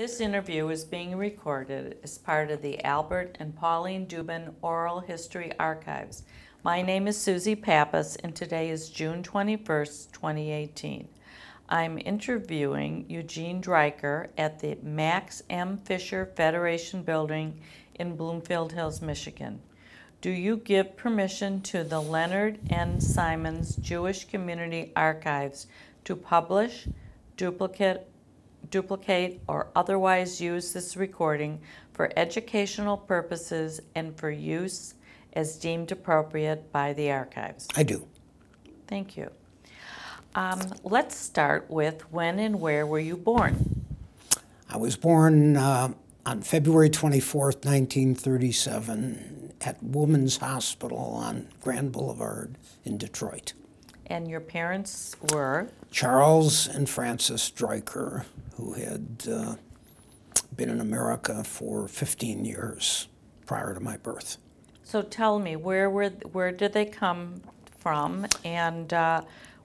This interview is being recorded as part of the Albert and Pauline Dubin Oral History Archives. My name is Susie Pappas, and today is June 21st, 2018. I'm interviewing Eugene Driker at the Max M. Fisher Federation Building in Bloomfield Hills, Michigan. Do you give permission to the Leonard N. Simons Jewish Community Archives to publish, duplicate, or otherwise use this recording for educational purposes and for use as deemed appropriate by the archives? I do. Thank you. Let's start with when and where were you born? I was born on February 24th, 1937 at Women's Hospital on Grand Boulevard in Detroit. And your parents were? Charles and Francis Driker, who had been in America for 15 years prior to my birth. So tell me, where did they come from, and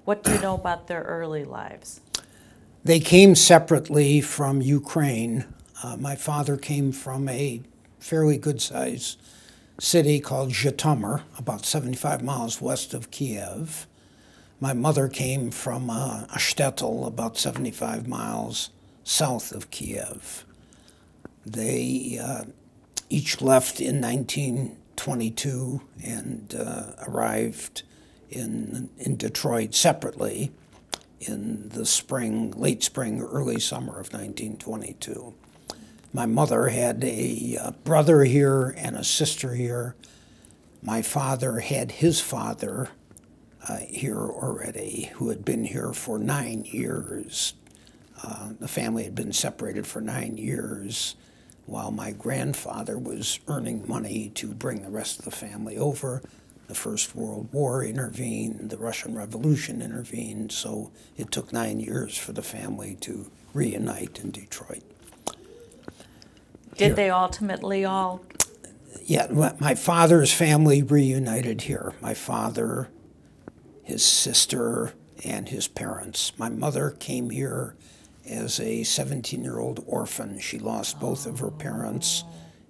what do you know about their early lives? They came separately from Ukraine. My father came from a fairly good-sized city called Zhytomyr, about 75 miles west of Kiev. My mother came from a shtetl about 75 miles south of Kiev. They each left in 1922 and arrived in Detroit separately in the spring, late spring, early summer of 1922. My mother had a brother here and a sister here. My father had his father here already, who had been here for 9 years. The family had been separated for 9 years while my grandfather was earning money to bring the rest of the family over. The First World War intervened, the Russian Revolution intervened, so it took 9 years for the family to reunite in Detroit. Did they ultimately all? Yeah, my father's family reunited here. My father, his sister, and his parents. My mother came here as a 17-year-old orphan. She lost both of her parents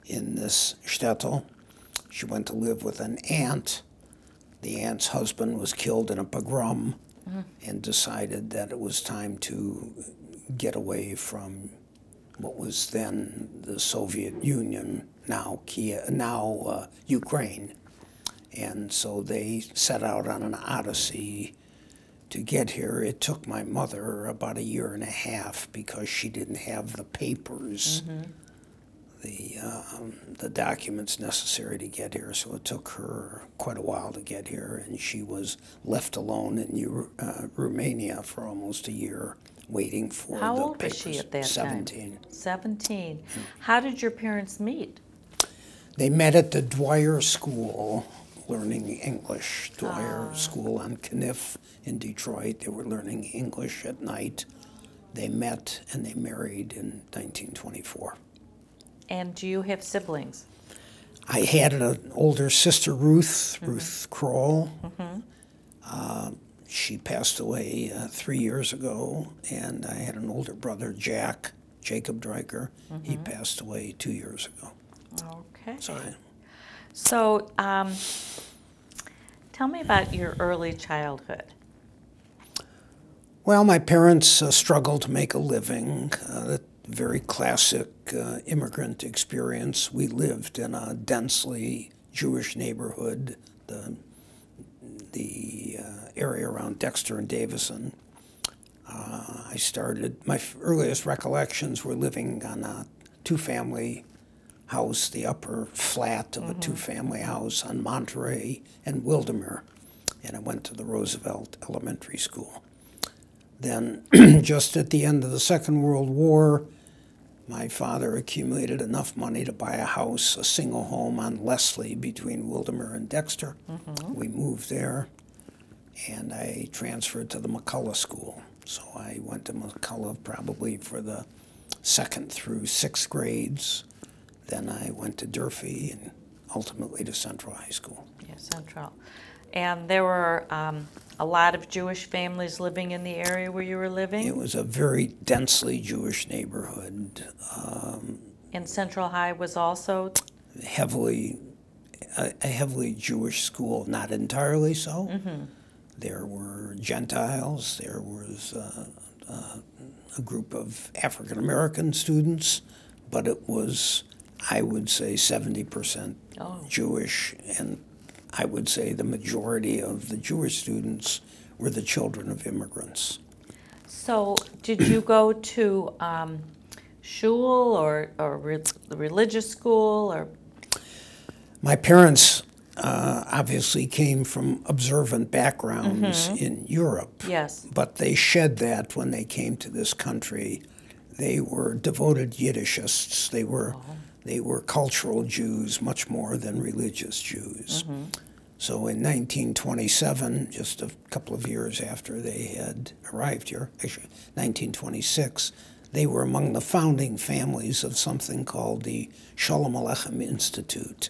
in this shtetl. She went to live with an aunt. The aunt's husband was killed in a pogrom and decided that it was time to get away from what was then the Soviet Union, now Ukraine. And so they set out on an odyssey to get here. It took my mother about 1.5 years because she didn't have the papers, the documents necessary to get here. So it took her quite a while to get here, and she was left alone in Romania for almost 1 year, waiting for the papers. How old was she at that 17. time? 17. How did your parents meet? They met at the Dwyer School, learning English. Dwyer School on Kniff in Detroit. They were learning English at night. They met and they married in 1924. And do you have siblings? I had an older sister, Ruth Kroll. She passed away 3 years ago, and I had an older brother, Jacob Driker. He passed away 2 years ago. Okay. So tell me about your early childhood. well, my parents struggled to make a living. Very classic immigrant experience. We lived in a densely Jewish neighborhood, the area around Dexter and Davison. My earliest recollections were living on a two-family house, the upper flat of a two-family house on Monterey and Wildermere, and I went to the Roosevelt Elementary School. Then, just at the end of the Second World War, my father accumulated enough money to buy a house, a single home on Leslie between Wildermere and Dexter. We moved there, and I transferred to the McCullough School. So I went to McCullough probably for the 2nd through 6th grades. Then I went to Durfee and ultimately to Central High School. Yeah, Central. And there were a lot of Jewish families living in the area where you were living? It was a very densely Jewish neighborhood. And Central High was also? A heavily Jewish school, not entirely so. Mm-hmm. There were Gentiles, there was a group of African American students, but it was, I would say, 70% Jewish, and I would say the majority of the Jewish students were the children of immigrants. So did you go to shul or religious school? Or? My parents obviously came from observant backgrounds in Europe. Yes. But they shed that when they came to this country. They were devoted Yiddishists. They were cultural Jews much more than religious Jews. So in 1927, just a couple of years after they had arrived here, actually 1926, they were among the founding families of something called the Sholem Aleichem Institute,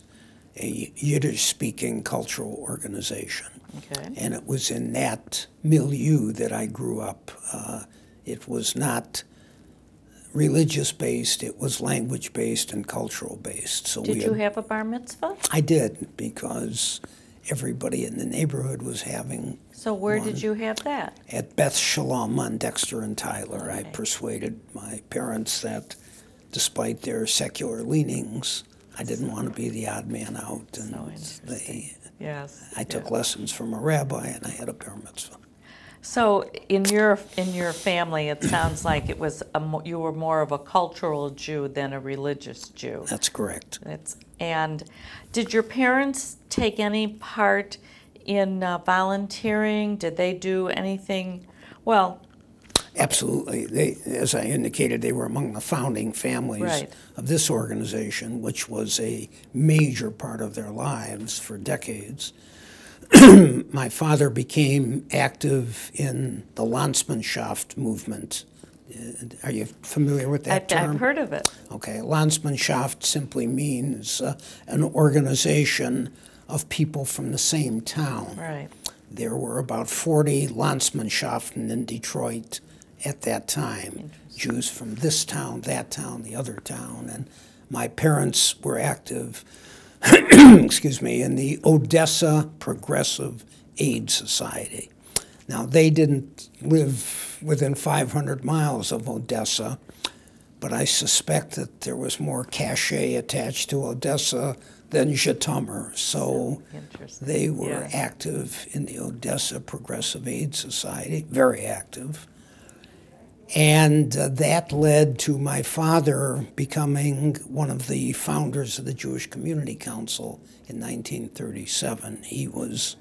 a Yiddish-speaking cultural organization. Okay. And it was in that milieu that I grew up. It was not religious-based, it was language-based and cultural-based. So did you have a bar mitzvah? I did, because everybody in the neighborhood was having. So where did you have that? At Beth Shalom on Dexter and Tyler. Okay. I persuaded my parents that despite their secular leanings, I didn't want to be the odd man out. And so interesting. I took lessons from a rabbi, and I had a bar mitzvah. So in your family, it sounds like it was you were more of a cultural Jew than a religious Jew. That's correct. And did your parents take any part in volunteering? Did they do anything? Well, absolutely. They, as I indicated, they were among the founding families right. of this organization, which was a major part of their lives for decades. My father became active in the Landsmannschaft movement. Are you familiar with that term? I've heard of it. Okay. Landsmannschaft simply means an organization of people from the same town. Right. There were about 40 Landsmannschaften in Detroit at that time. Jews from this town, that town, the other town. And my parents were active excuse me, in the Odessa Progressive Aid Society. Now, they didn't live within 500 miles of Odessa, but I suspect that there was more cachet attached to Odessa than Zhytomyr. So they were active in the Odessa Progressive Aid Society, very active. And that led to my father becoming one of the founders of the Jewish Community Council in 1937. He was,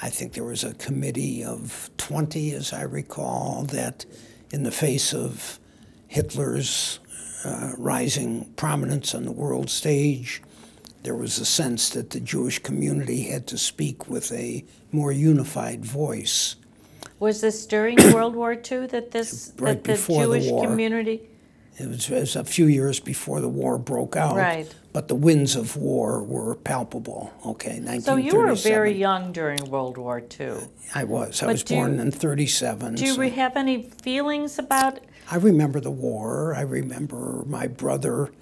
I think there was a committee of 20, as I recall, that in the face of Hitler's rising prominence on the world stage, there was a sense that the Jewish community had to speak with a more unified voice. Was this during World War II that the Jewish community? It was a few years before the war broke out. Right. But the winds of war were palpable. Okay, 1937. So you were very young during World War II. I was. I was born in 1937. Do you have any feelings about? I remember the war. I remember my brother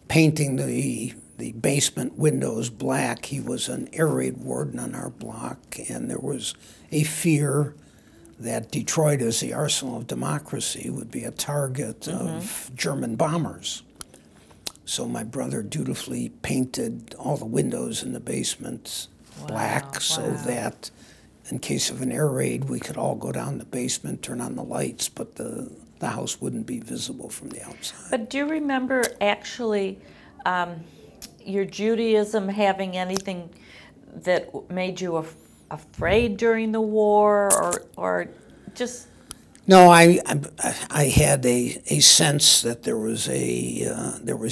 painting the basement windows black. He was an air raid warden on our block, and there was a fear that Detroit, as the arsenal of democracy, would be a target of German bombers. So my brother dutifully painted all the windows in the basement black so that in case of an air raid, we could all go down the basement, turn on the lights, but the house wouldn't be visible from the outside. But do you remember actually your Judaism having anything that made you afraid during the war, or just? No, I had a sense that there was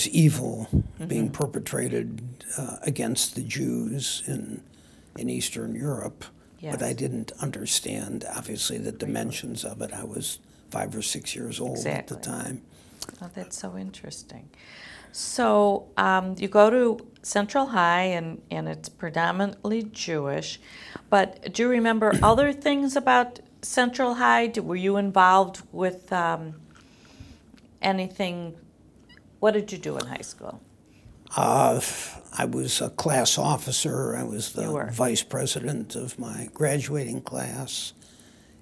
evil being perpetrated against the Jews in Eastern Europe, but I didn't understand obviously the dimensions of it. I was 5 or 6 years old at the time. Oh, that's so interesting. So you go to Central High, and it's predominantly Jewish, but do you remember other things about Central High? Were you involved with anything? What did you do in high school? I was a class officer. I was the vice president of my graduating class,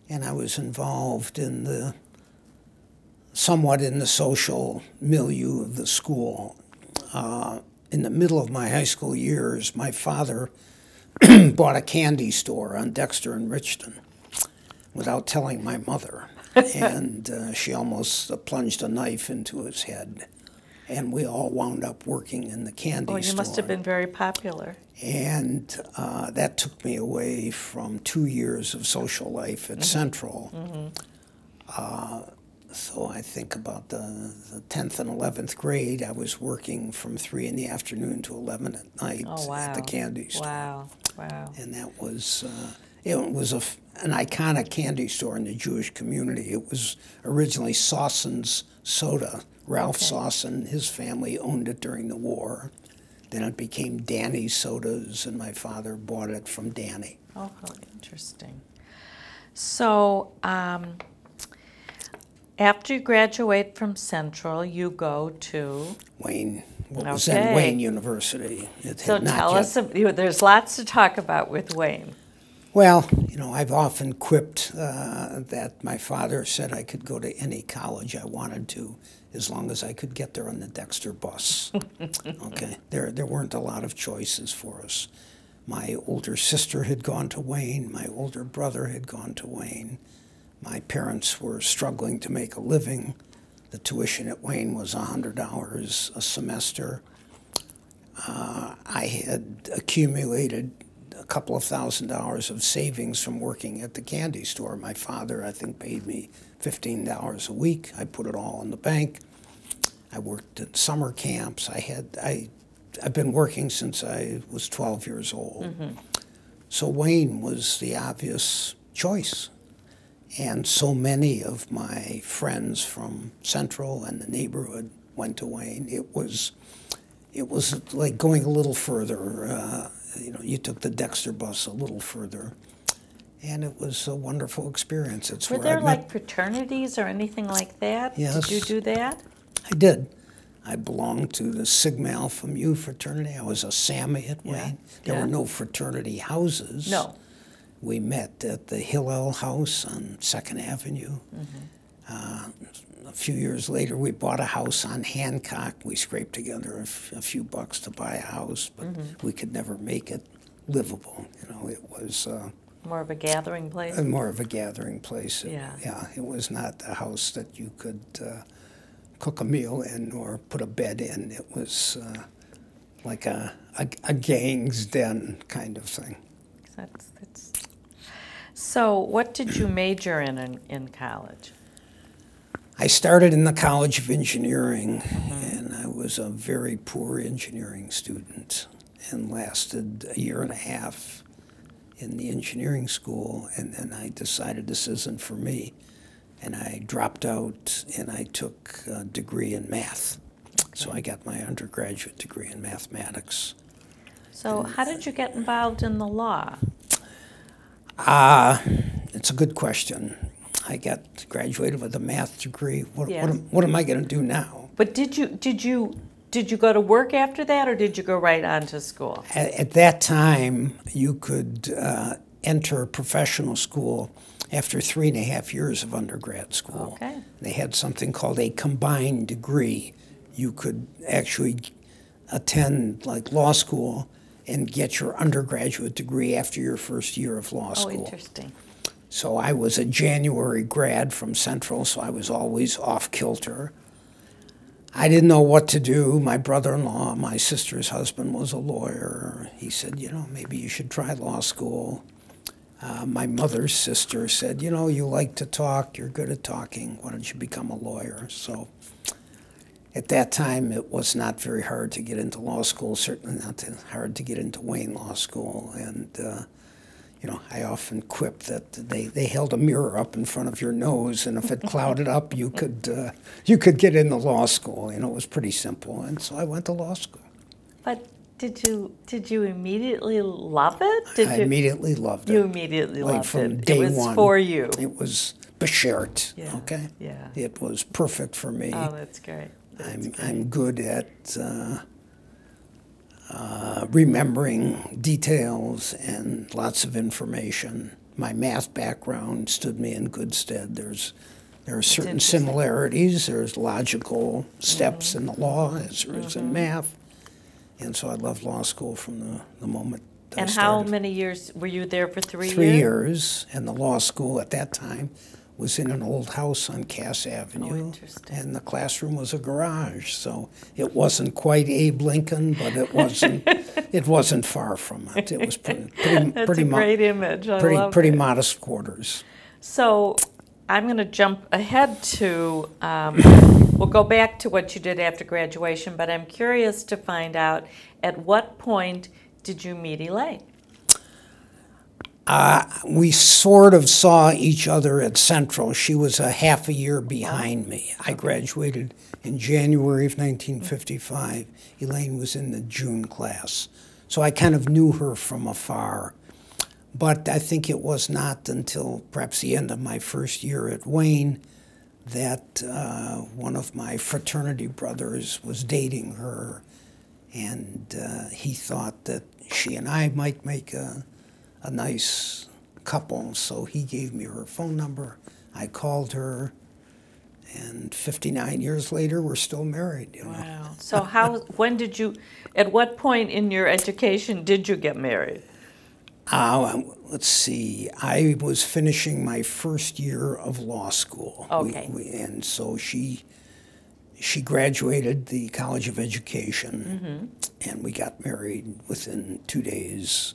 and I was involved in somewhat in the social milieu of the school. In the middle of my high school years, my father bought a candy store on Dexter and Richton without telling my mother, and she almost plunged a knife into his head. And we all wound up working in the candy store. Oh, you must have been very popular. And that took me away from 2 years of social life at Central. So I think about the 10th and 11th grade, I was working from 3 in the afternoon to 11 at night at the candy store. Wow, wow. And that was, it was an iconic candy store in the Jewish community. It was originally Sawson's Soda. Ralph Sawson, his family owned it during the war. Then it became Danny's Sodas, and my father bought it from Danny. Oh, how interesting. So after you graduate from Central, you go to Wayne. What was then Wayne University. So tell us, there's lots to talk about with Wayne. Well, you know, I've often quipped that my father said I could go to any college I wanted to, as long as I could get there on the Dexter bus. Okay, there weren't a lot of choices for us. My older sister had gone to Wayne. My older brother had gone to Wayne. My parents were struggling to make a living. The tuition at Wayne was $100 a semester. I had accumulated a couple of $1,000s of savings from working at the candy store. My father, I think, paid me $15 a week. I put it all in the bank. I worked at summer camps. I've been working since I was 12 years old. So Wayne was the obvious choice. And so many of my friends from Central and the neighborhood went to Wayne. It was like going a little further. You know, you took the Dexter bus a little further, and it was a wonderful experience. It's Were there like fraternities or anything like that? Yes. Did you do that? I did. I belonged to the Sigma Alpha Mu fraternity. I was a Sammy at Wayne. There were no fraternity houses. No. We met at the Hillel House on 2nd Avenue. A few years later, we bought a house on Hancock. We scraped together a few bucks to buy a house, but we could never make it livable. You know, it was more of a gathering place. More of a gathering place. Yeah. It was not a house that you could cook a meal in or put a bed in. It was like a gang's den kind of thing. So, what did you major in college? I started in the College of Engineering, and I was a very poor engineering student and lasted a year and a half in the engineering school, and then I decided this isn't for me, and I dropped out and I took a degree in math. So I got my undergraduate degree in mathematics. So how did you get involved in the law? It's a good question. I got graduated with a math degree. What am I going to do now? But did you go to work after that, or did you go right on to school? At that time, you could enter professional school after 3.5 years of undergrad school. Okay. They had something called a combined degree. You could actually attend like law school and get your undergraduate degree after your first year of law school. Oh, interesting. So I was a January grad from Central, so I was always off kilter. I didn't know what to do. My brother-in-law, my sister's husband, was a lawyer. He said, you know, maybe you should try law school. My mother's sister said, you know, you like to talk, you're good at talking, why don't you become a lawyer? So at that time, it was not very hard to get into law school, certainly not hard to get into Wayne Law School. And you know, I often quip that they held a mirror up in front of your nose, and if it clouded up, you could get into law school. You know, it was pretty simple, and so I went to law school. But did you immediately love it? I immediately loved it. You immediately like loved from it. Day it was one, for you. It was beshert. Yeah. Okay. Yeah. It was perfect for me. Oh, that's great. I'm good at remembering details and lots of information. My math background stood me in good stead. There are certain similarities. There's logical steps in the law as there is in math. And so I loved law school from the moment I started. And how many years were you there for? 3 years? 3 years, and the law school at that time was in an old house on Cass Avenue. Oh, interesting. And the classroom was a garage, so it wasn't quite Abe Lincoln, but it wasn't far from it. It was pretty That's a great image. I love pretty it. modest quarters. So I'm going to jump ahead to, we'll go back to what you did after graduation, but I'm curious to find out, at what point did you meet Elaine? We sort of saw each other at Central. She was a half a year behind me. I graduated in January of 1955. Elaine was in the June class. So I kind of knew her from afar. But I think it was not until perhaps the end of my first year at Wayne that one of my fraternity brothers was dating her, and he thought that she and I might make a nice couple, so he gave me her phone number. I called her, and 59 years later, we're still married. You know? Wow. So at what point in your education did you get married? Let's see. I was finishing my first year of law school. Okay. And so she graduated the College of Education, and we got married within 2 days.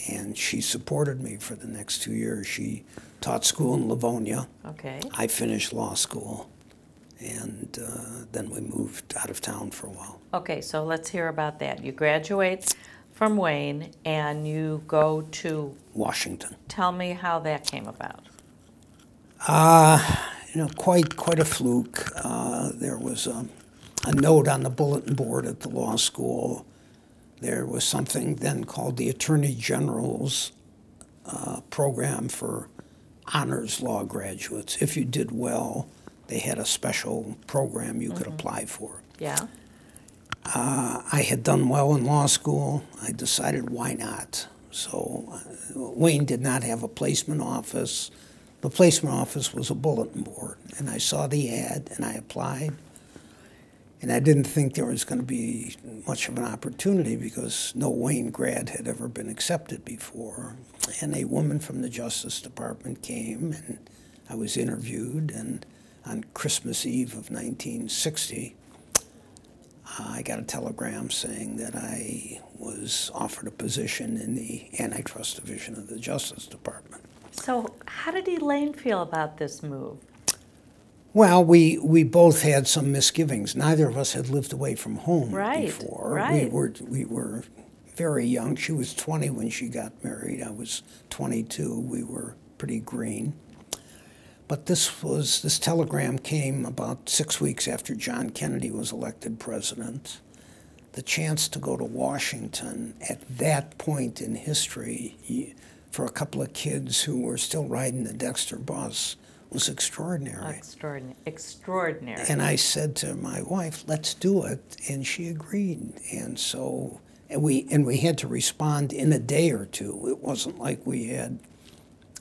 And she supported me for the next 2 years. She taught school in Livonia. Okay. I finished law school, and then we moved out of town for a while. Okay, so let's hear about that. You graduate from Wayne and you go to Washington. Tell me how that came about. You know, quite a fluke. There was a note on the bulletin board at the law school. There was something then called the Attorney General's program for honors law graduates. If you did well, they had a special program you could apply for. Yeah. I had done well in law school. I decided why not. So Wayne did not have a placement office. The placement office was a bulletin board, and I saw the ad and I applied. And I didn't think there was going to be much of an opportunity because no Wayne grad had ever been accepted before. And a woman from the Justice Department came, and I was interviewed. And on Christmas Eve of 1960, I got a telegram saying that I was offered a position in the Antitrust Division of the Justice Department. So how did Elaine feel about this move? Well, we both had some misgivings. Neither of us had lived away from home before. Right. We were very young. She was 20 when she got married. I was 22. We were pretty green. But this telegram came about 6 weeks after John Kennedy was elected president. The chance to go to Washington at that point in history for a couple of kids who were still riding the Dexter bus was extraordinary. Extraordinary. And I said to my wife, let's do it, and she agreed. And so, we had to respond in a day or two. It wasn't like we had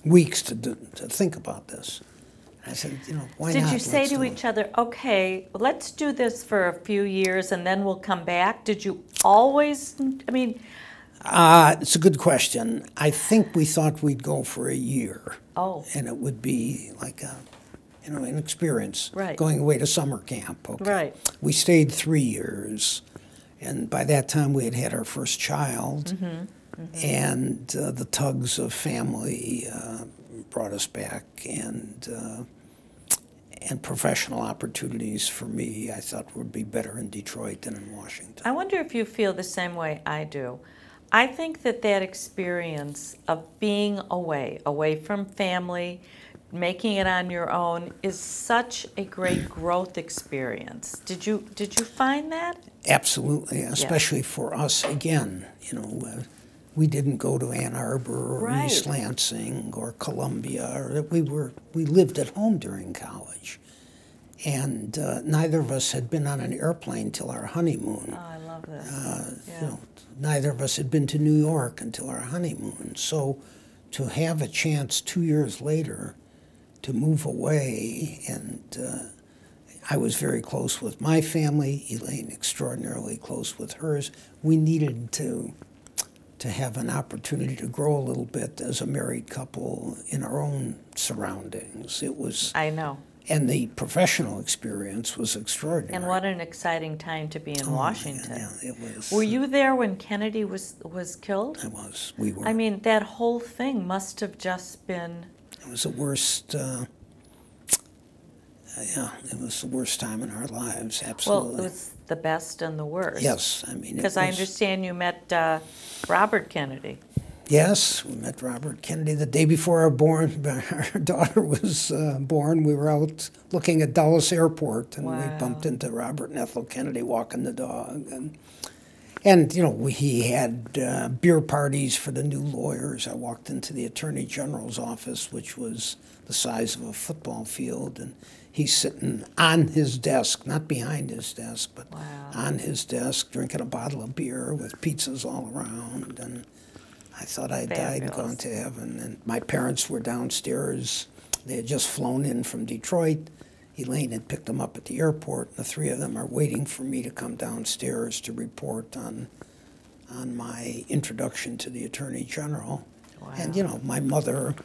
weeks to think about this. I said, you know, why not? Did you say to each other, okay, let's do this for a few years and then we'll come back? Did you always, I mean... It's a good question. I think we thought we'd go for a year. Oh. And it would be like an experience. Right. Going away to summer camp. Okay. Right. We stayed 3 years. And by that time we had had our first child. And the tugs of family brought us back, and professional opportunities for me I thought would be better in Detroit than in Washington. I wonder if you feel the same way I do. I think that that experience of being away from family, making it on your own, is such a great growth experience. Did you find that? Absolutely, especially for us. Again, we didn't go to Ann Arbor or Right. East Lansing or Columbia. We lived at home during college, and neither of us had been on an airplane till our honeymoon. Oh, I love this. Yeah. Neither of us had been to New York until our honeymoon. So to have a chance 2 years later to move away, and I was very close with my family, Elaine extraordinarily close with hers. We needed to have an opportunity to grow a little bit as a married couple in our own surroundings. It was, I know. and the professional experience was extraordinary. And what an exciting time to be in Washington. Yeah, it was. Were you there when Kennedy was killed? I was. We were. I mean, that whole thing must have just been. It was the worst. It was the worst time in our lives. Absolutely. Well, it was the best and the worst. Yes, I mean. Because I understand you met Robert Kennedy. Yes, we met Robert Kennedy the day before our daughter was born. We were out looking at Dulles Airport, and Wow. we bumped into Robert and Ethel Kennedy walking the dog, and he had beer parties for the new lawyers. I walked into the Attorney General's office, which was the size of a football field, and he's sitting on his desk, not behind his desk, but Wow. on his desk, drinking a bottle of beer with pizzas all around, and I thought I died and gone to heaven. And my parents were downstairs. They had just flown in from Detroit. Elaine had picked them up at the airport, and the three of them are waiting for me to come downstairs to report on my introduction to the Attorney General. Wow. And, my mother,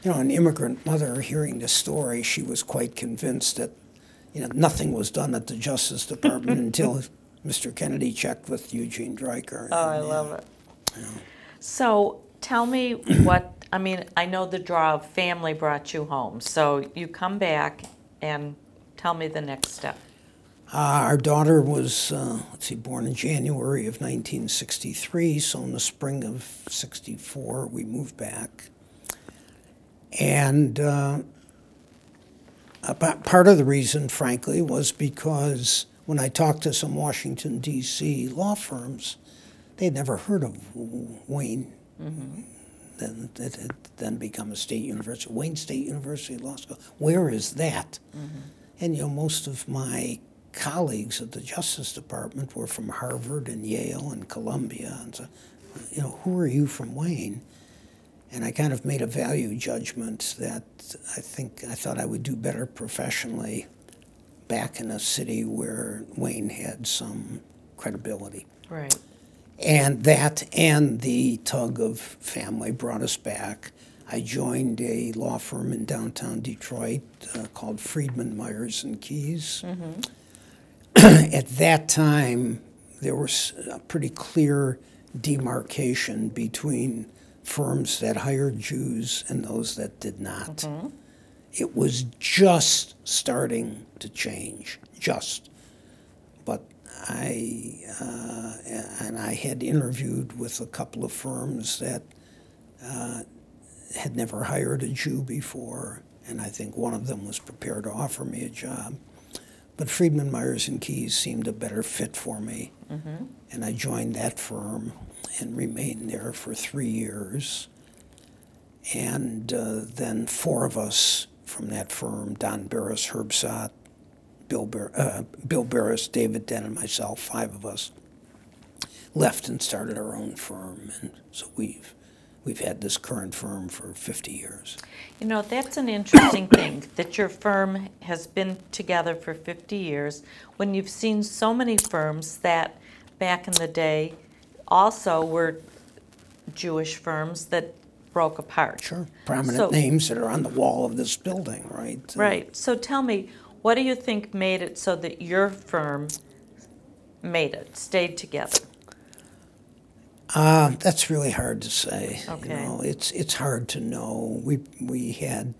an immigrant mother, hearing this story, she was quite convinced that, nothing was done at the Justice Department until Mr. Kennedy checked with Eugene Driker. Oh, I love it. So tell me I know the draw of family brought you home. So you come back and tell me the next step. Our daughter was, born in January of 1963, so in the spring of 64 we moved back. And part of the reason, frankly, was because when I talked to some Washington, D.C. law firms, they'd never heard of Wayne. Mm-hmm. It had then become a state university, Wayne State University Law School. Where is that? Mm-hmm. And most of my colleagues at the Justice Department were from Harvard and Yale and Columbia, and so, who are you from Wayne? And I kind of made a value judgment that I thought I would do better professionally back in a city where Wayne had some credibility. Right. And that and the tug of family brought us back. I joined a law firm in downtown Detroit called Friedman, Myers & Keys. Mm-hmm. At that time, there was a pretty clear demarcation between firms that hired Jews and those that did not. Mm-hmm. It was just starting to change, But I had interviewed with a couple of firms that had never hired a Jew before, and I think one of them was prepared to offer me a job. But Friedman, Myers & Keys seemed a better fit for me, mm-hmm. and I joined that firm and remained there for 3 years. And then four of us from that firm, Don Barris, Herb Sott, Bill Barris, David Denn, and myself, 5 of us, left and started our own firm. And so we've had this current firm for 50 years. That's an interesting thing, that your firm has been together for 50 years, when you've seen so many firms that back in the day also were Jewish firms that broke apart. Sure. Prominent names that are on the wall of this building, right? Right. So tell me, what do you think made it so that your firm stayed together? That's really hard to say. Okay. It's hard to know. We had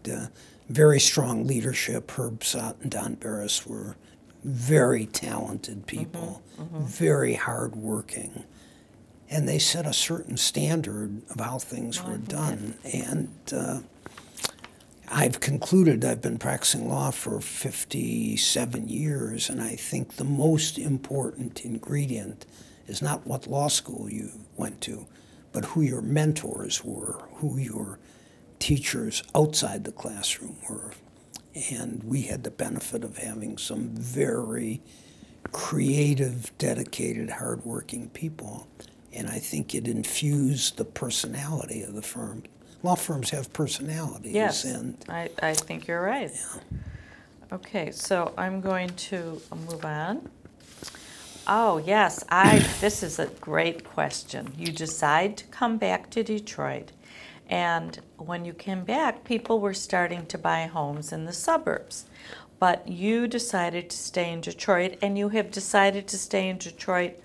very strong leadership. Herb Sott and Don Barris were very talented people, mm-hmm, mm-hmm. very hardworking, and they set a certain standard of how things were done. And I've concluded, I've been practicing law for 57 years, and I think the most important ingredient is not what law school you went to, but who your mentors were, who your teachers outside the classroom were. And we had the benefit of having some very creative, dedicated, hardworking people. And I think it infused the personality of the firm. Law firms have personalities. Yes, and I think you're right. Yeah. Okay, so I'm going to move on. Oh, yes, this is a great question. You decide to come back to Detroit, and when you came back, people were starting to buy homes in the suburbs. But you decided to stay in Detroit, and you have decided to stay in Detroit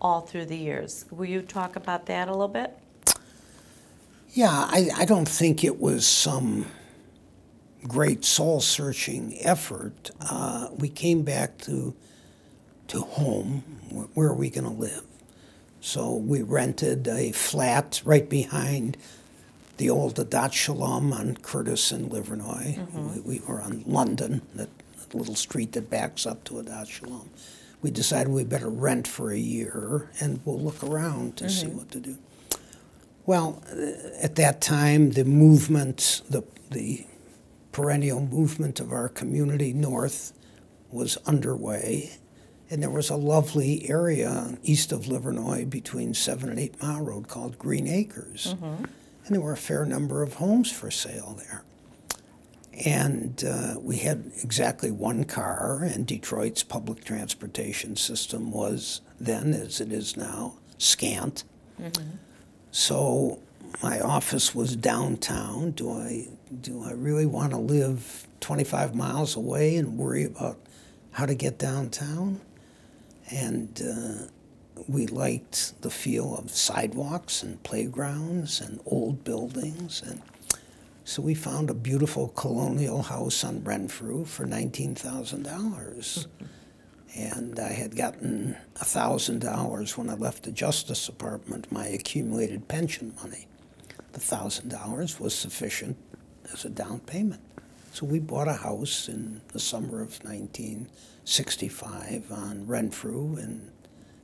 all through the years. Will you talk about that a little bit? Yeah, I don't think it was some great soul-searching effort. We came back to home. Where are we going to live? So we rented a flat right behind the old Adat Shalom on Curtis and Livernois. We were on London, that little street that backs up to Adat Shalom. We decided we better rent for a year, and we'll look around to see what to do. Well, at that time, the movement, the perennial movement of our community north was underway, and there was a lovely area east of Livernois between 7 and 8 Mile Road called Green Acres. And there were a fair number of homes for sale there. And we had exactly one car, and Detroit's public transportation system was then, as it is now, scant. So my office was downtown. Do I really want to live 25 miles away and worry about how to get downtown? And we liked the feel of sidewalks and playgrounds and old buildings. And so we found a beautiful colonial house on Renfrew for $19,000. And I had gotten $1,000 when I left the Justice Department, my accumulated pension money. The $1,000 was sufficient as a down payment. So we bought a house in the summer of 1965 on Renfrew and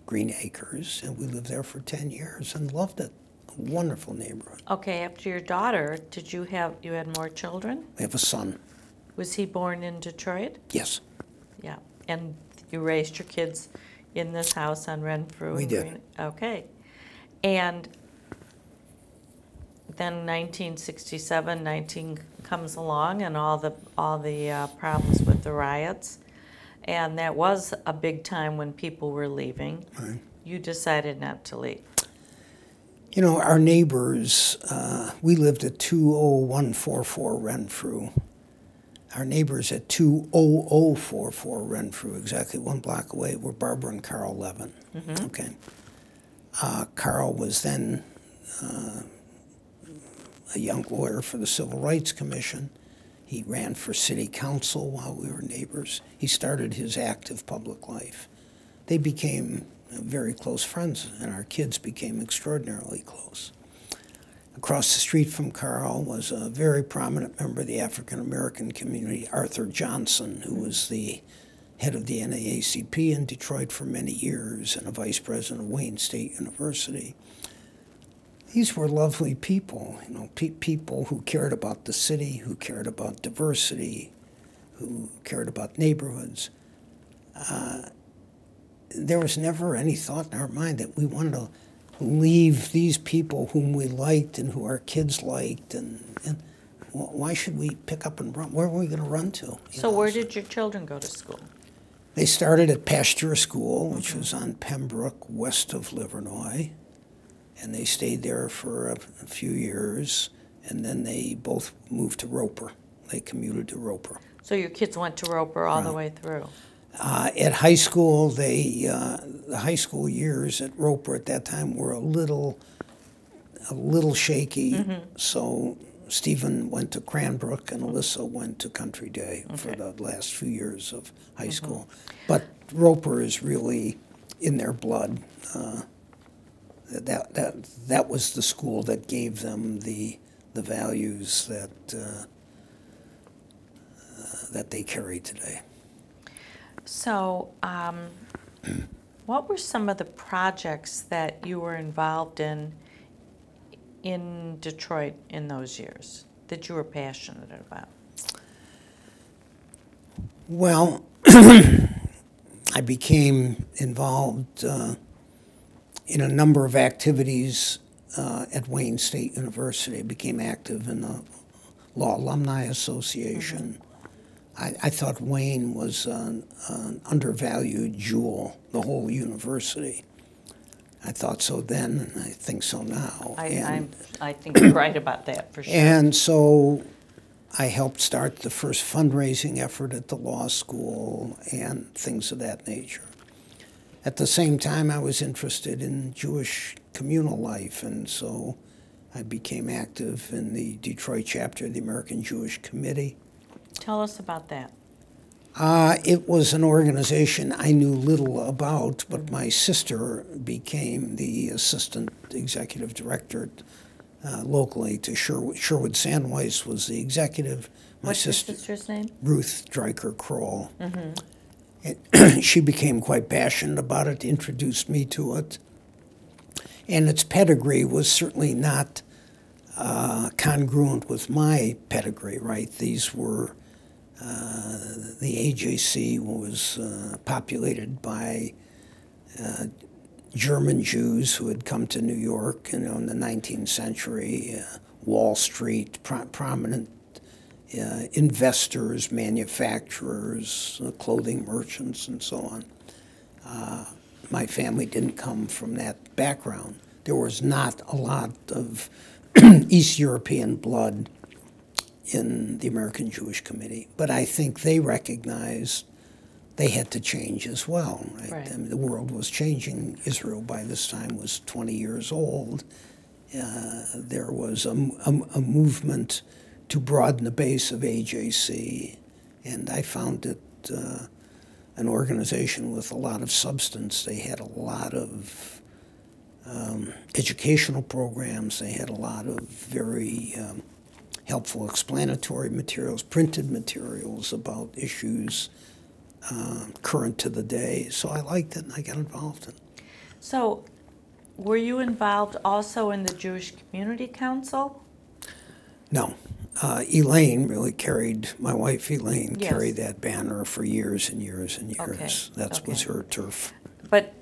Green Acres, and we lived there for 10 years and loved it. A wonderful neighborhood. Okay, after your daughter, you had more children? We have a son. Was he born in Detroit? Yes. Yeah, and you raised your kids in this house on Renfrew? We did. Okay. And then 1967, comes along, and all the problems with the riots, and that was a big time when people were leaving. Right. You decided not to leave. You know, our neighbors, we lived at 20144 Renfrew. Our neighbors at 20044 Renfrew, exactly 1 block away, were Barbara and Carl Levin. Okay. Carl was then a young lawyer for the Civil Rights Commission. He ran for city council while we were neighbors. He started his active public life. They became very close friends, and our kids became extraordinarily close. Across the street from Carl was a very prominent member of the African-American community, Arthur Johnson, who was the head of the NAACP in Detroit for many years and a vice president of Wayne State University. These were lovely people, you know, people who cared about the city, who cared about diversity, who cared about neighborhoods. There was never any thought in our mind that we wanted to leave these people whom we liked and who our kids liked, and why should we pick up and run? Where were we going to run to? So where did your children go to school? They started at Pasteur School, which was on Pembroke, west of Livernois, and they stayed there for a few years, and then they both moved to Roper. They commuted to Roper. So your kids went to Roper all the way through? At high school, the high school years at Roper at that time were a little shaky. So Stephen went to Cranbrook and Alyssa went to Country Day for the last few years of high school. But Roper is really in their blood. that was the school that gave them the values that they carry today. So, what were some of the projects that you were involved in Detroit in those years that you were passionate about? Well, I became involved in a number of activities at Wayne State University. I became active in the Law Alumni Association. I thought Wayne was an undervalued jewel, the whole university. I thought so then, and I think so now. I think you're right about that, for sure. And so I helped start the first fundraising effort at the law school and things of that nature. At the same time, I was interested in Jewish communal life, and so I became active in the Detroit chapter of the American Jewish Committee. Tell us about that. It was an organization I knew little about, but my sister became the assistant executive director locally to Sherwood. Sherwood Sandweiss was the executive. What's your sister's name? Ruth Driker Kroll. And she became quite passionate about it, introduced me to it. And its pedigree was certainly not congruent with my pedigree, right? These were, the AJC was populated by German Jews who had come to New York, in the 19th century, Wall Street, prominent investors, manufacturers, clothing merchants, and so on. My family didn't come from that background. There was not a lot of East European blood in the American Jewish Committee, but I think they recognized they had to change as well. Right? I mean, the world was changing. Israel by this time was 20 years old. There was a movement to broaden the base of AJC, and I found it an organization with a lot of substance. They had a lot of educational programs. They had a lot of very helpful explanatory materials, printed materials about issues current to the day. So I liked it, and I got involved in it. So were you involved also in the Jewish Community Council? No. Elaine really carried, my wife Elaine Yes. carried that banner for years and years and years. Okay. That was her turf. But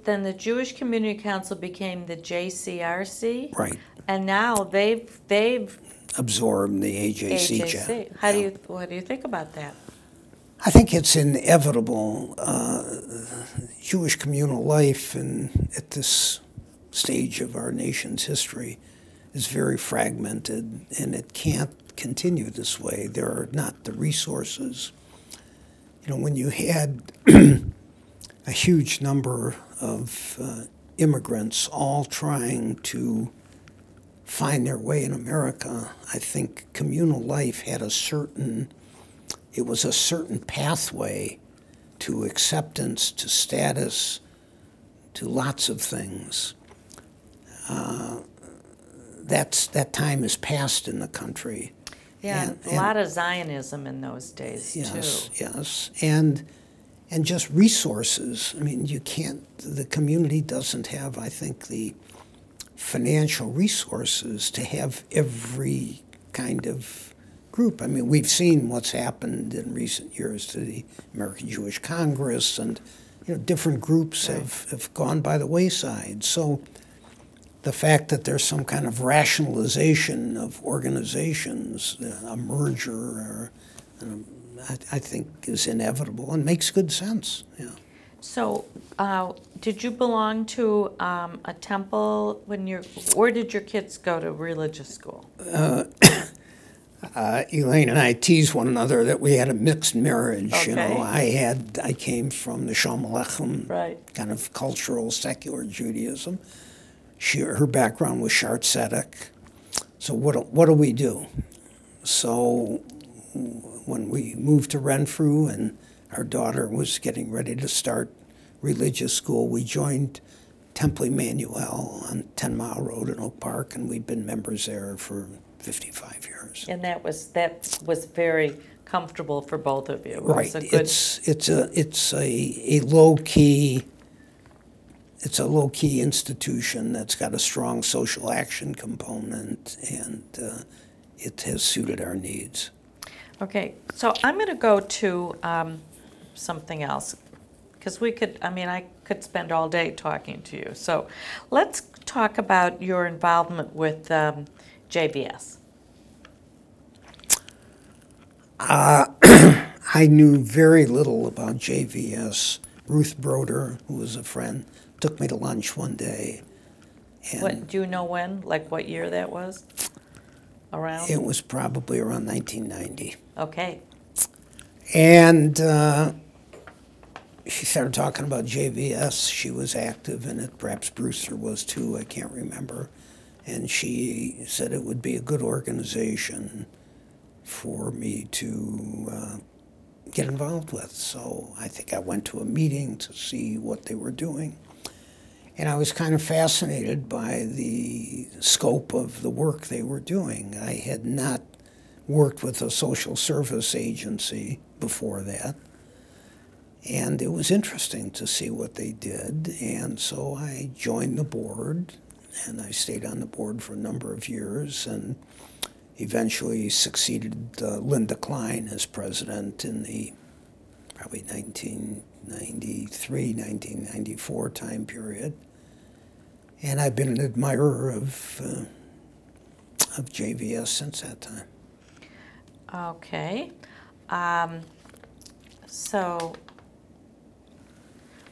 then the Jewish Community Council became the JCRC? Right. And now they've Absorbed the AJC. AJC. What do you think about that? I think it's inevitable. Jewish communal life at this stage of our nation's history is very fragmented, and it can't continue this way. There are not the resources. When you had a huge number of immigrants all trying to find their way in America, I think communal life had a certain pathway to acceptance, to status, to lots of things. That time is past in the country. Yeah, and a lot of Zionism in those days, too. Yes, and just resources. I mean, the community doesn't have, I think, the financial resources to have every kind of group. I mean, we've seen what's happened in recent years to the American Jewish Congress, and different groups have gone by the wayside. So the fact that there's some kind of rationalization of organizations, a merger, I think is inevitable and makes good sense. Yeah. So, did you belong to a temple where did your kids go to religious school? Elaine and I tease one another that we had a mixed marriage. Okay. I came from the Sholem Aleichem kind of cultural, secular Judaism. Her background was Shar Tzedek. So what do we do? So when we moved to Renfrew and our daughter was getting ready to start religious school, we joined Temple Emmanuel on 10 Mile Road in Oak Park, and we've been members there for 55 years. And that was very comfortable for both of you. Right. It was It's a low-key. It's a low-key institution that's got a strong social action component, and it has suited our needs. Okay, so I'm going to go to something else, because I could spend all day talking to you. So let's talk about your involvement with JVS. I knew very little about JVS. Ruth Broder, who was a friend, took me to lunch one day. And Do you know when? Like what year that was? Around? it was probably around 1990. Okay. And she started talking about JVS. She was active in it. Perhaps Brewster was too. I can't remember. And she said it would be a good organization for me to get involved with. So I think I went to a meeting to see what they were doing. And I was kind of fascinated by the scope of the work they were doing. I had not worked with a social service agency before that. And it was interesting to see what they did. And so I joined the board, and I stayed on the board for a number of years, and eventually succeeded Linda Klein as president in the probably 1993, 1994 time period. And I've been an admirer of JVS since that time. Okay. So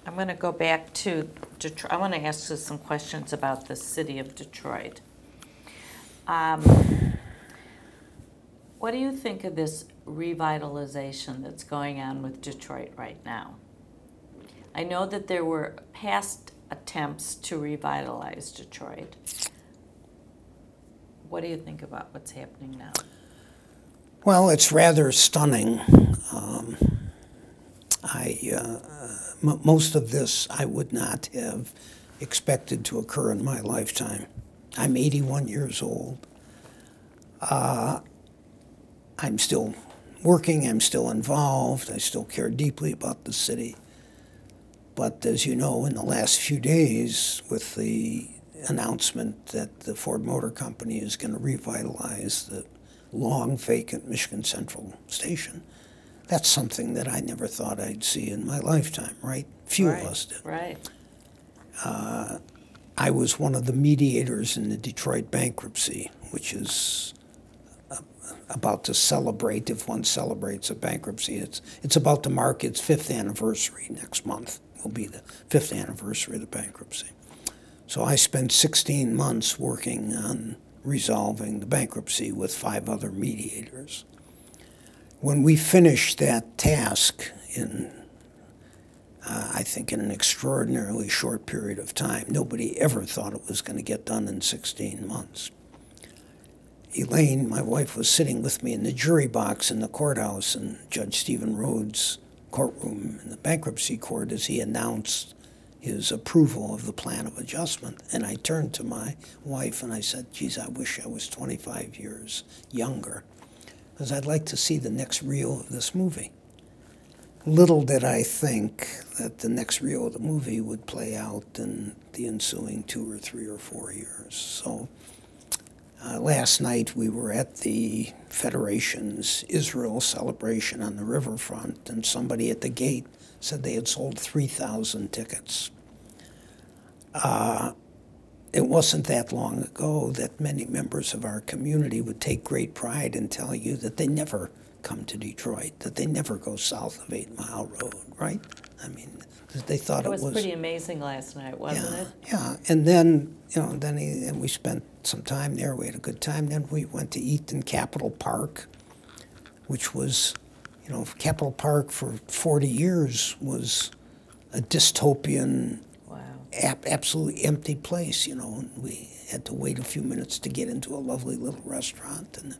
I'm going to go back to Detroit. I want to ask you some questions about the city of Detroit. What do you think of this revitalization that's going on with Detroit right now? I know that there were past attempts to revitalize Detroit. What do you think about what's happening now? Well, it's rather stunning. Most of this I would not have expected to occur in my lifetime. I'm 81 years old. I'm still working, I'm still involved, I still care deeply about the city. But as you know, in the last few days, with the announcement that the Ford Motor Company is going to revitalize the long vacant Michigan Central station, that's something that I never thought I'd see in my lifetime, right? Few of us did. Right. I was one of the mediators in the Detroit bankruptcy, which is about to celebrate, if one celebrates a bankruptcy, it's about to mark its 5th anniversary next month. Will be the 5th anniversary of the bankruptcy. So I spent 16 months working on resolving the bankruptcy with 5 other mediators. When we finished that task in, I think, in an extraordinarily short period of time, nobody ever thought it was going to get done in 16 months. Elaine, my wife, was sitting with me in the jury box in the courthouse in Judge Stephen Rhodes' courtroom in the bankruptcy court as he announced his approval of the plan of adjustment. And I turned to my wife and I said, geez, I wish I was 25 years younger, because I'd like to see the next reel of this movie. Little did I think that the next reel of the movie would play out in the ensuing 2 or 3 or 4 years. So last night we were at the Federation's Israel celebration on the riverfront, and somebody at the gate said they had sold 3,000 tickets. It wasn't that long ago that many members of our community would take great pride in telling you that they never come to Detroit, that they never go south of 8 Mile Road, right? I mean, they thought it was pretty amazing last night, wasn't it? Yeah, and then, and we spent some time there. We had a good time. Then we went to eat in Capitol Park, which was, Capitol Park for 40 years was a dystopian, absolutely empty place, and we had to wait a few minutes to get into a lovely little restaurant, and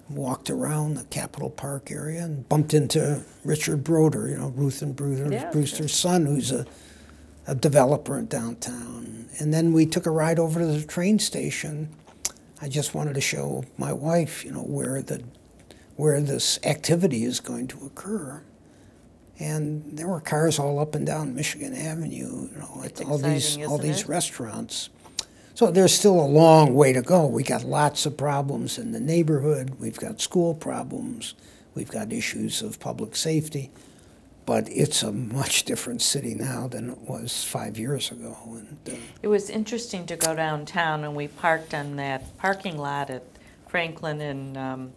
walked around the Capitol Park area and bumped into Richard Broder, Ruth and Brewster's son, who's a a developer in downtown. And then we took a ride over to the train station. I just wanted to show my wife, you know, where this activity is going to occur. And there were cars all up and down Michigan Avenue, you know, at all these restaurants. So there's still a long way to go. We got lots of problems in the neighborhood. We've got school problems. We've got issues of public safety. But it's a much different city now than it was 5 years ago. And, it was interesting to go downtown, and we parked on that parking lot at Franklin and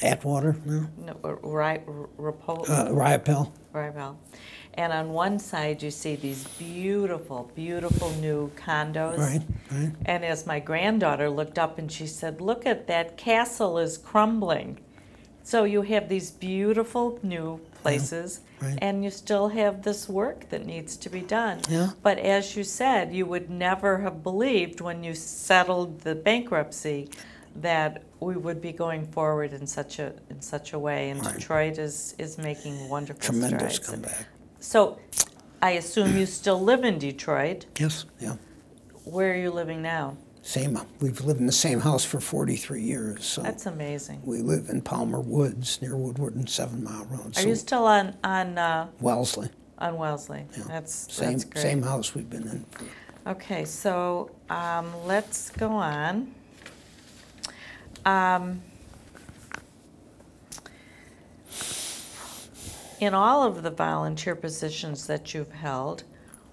Atwater, no? Riopelle. Riopelle. And on one side, you see these beautiful, beautiful new condos. Right. And as my granddaughter looked up and she said, "Look at that castle is crumbling." So you have these beautiful new places, and you still have this work that needs to be done. Yeah. But as you said, you would never have believed when you settled the bankruptcy that we would be going forward in such a way. And Detroit is making wonderful tremendous strides. comeback. So I assume you still live in Detroit. Yes, yeah. Where are you living now? Same. We've lived in the same house for 43 years. So That's amazing. we live in Palmer Woods, near Woodward and 7 Mile Road. Are you still on Wellesley? On Wellesley. Yeah. That's Same great. same house we've been in. Okay, so let's go on. In all of the volunteer positions that you've held,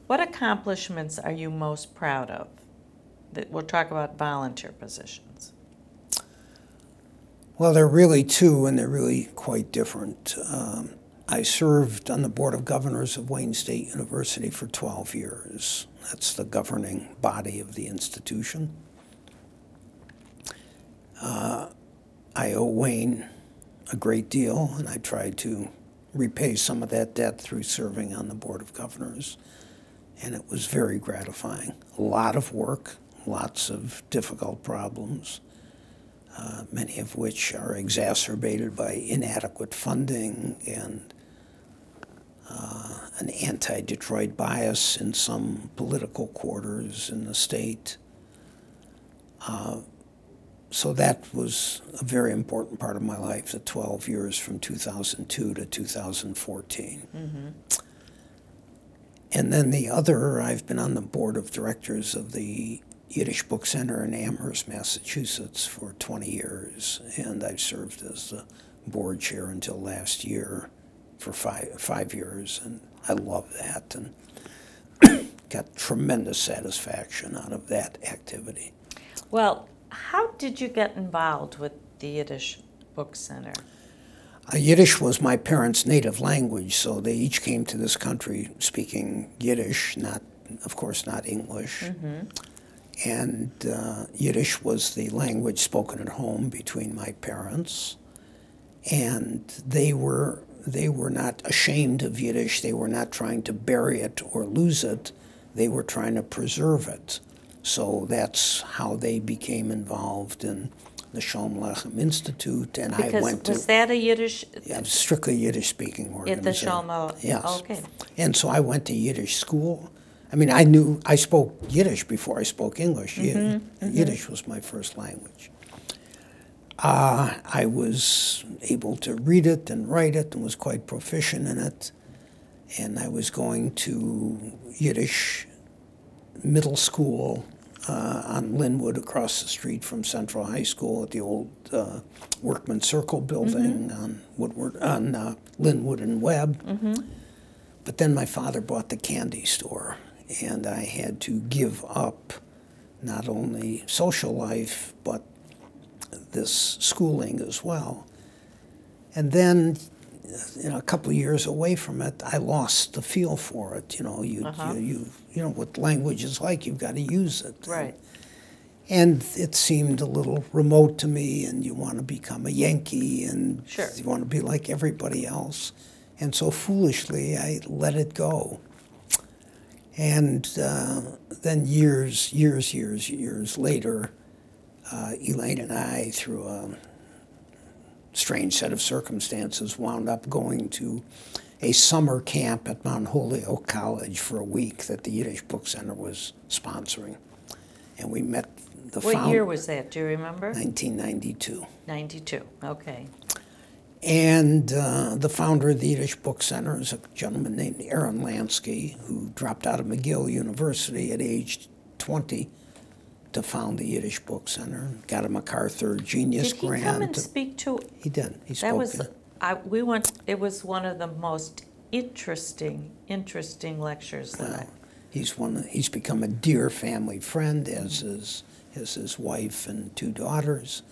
what accomplishments are you most proud of? We'll talk about volunteer positions. Well, there are really two, and they're really quite different. I served on the Board of Governors of Wayne State University for 12 years. That's the governing body of the institution. I owe Wayne a great deal, and I tried to repay some of that debt through serving on the Board of Governors, and it was very gratifying. A lot of work, lots of difficult problems, many of which are exacerbated by inadequate funding and an anti-Detroit bias in some political quarters in the state. So that was a very important part of my life, the 12 years from 2002 to 2014. Mm-hmm. And then the other, I've been on the board of directors of the Yiddish Book Center in Amherst, Massachusetts for 20 years, and I've served as the board chair until last year for five years, and I love that and got tremendous satisfaction out of that activity. Well, how did you get involved with the Yiddish Book Center? Yiddish was my parents' native language, so they each came to this country speaking Yiddish, of course not English. Mm-hmm. And Yiddish was the language spoken at home between my parents. And they were not ashamed of Yiddish. They were not trying to bury it or lose it. They were trying to preserve it. So that's how they became involved in the Sholem Aleichem Institute, and I went to... Was that a Yiddish... Yeah, strictly Yiddish-speaking organization. At the Sholem Aleichem? Yes. Oh, okay. And so I went to Yiddish school. I mean, I spoke Yiddish before I spoke English. Mm-hmm. Yiddish was my first language. I was able to read it and write it and was quite proficient in it. And I was going to Yiddish middle school on Linwood, across the street from Central High School, at the old Workman Circle building on Linwood and Webb. Mm-hmm. But then my father bought the candy store, and I had to give up not only social life, but this schooling as well. And then, a couple of years away from it, I lost the feel for it. You know what language is like. You've got to use it. Right. And it seemed a little remote to me. And you want to become a Yankee, and sure, you want to be like everybody else. And so foolishly, I let it go. And then years later, Elaine and I, through a strange set of circumstances, wound up going to a summer camp at Mount Holyoke College for a week that the Yiddish Book Center was sponsoring. And we met the founder. What year was that? Do you remember? 1992. 92, okay. And the founder of the Yiddish Book Center is a gentleman named Aaron Lansky, who dropped out of McGill University at age 20 to found the Yiddish Book Center. Got a MacArthur Genius Grant. Did he come and speak to? He did. He spoke. That was we went. It was one of the most interesting lectures that He's become a dear family friend, as his wife and 2 daughters.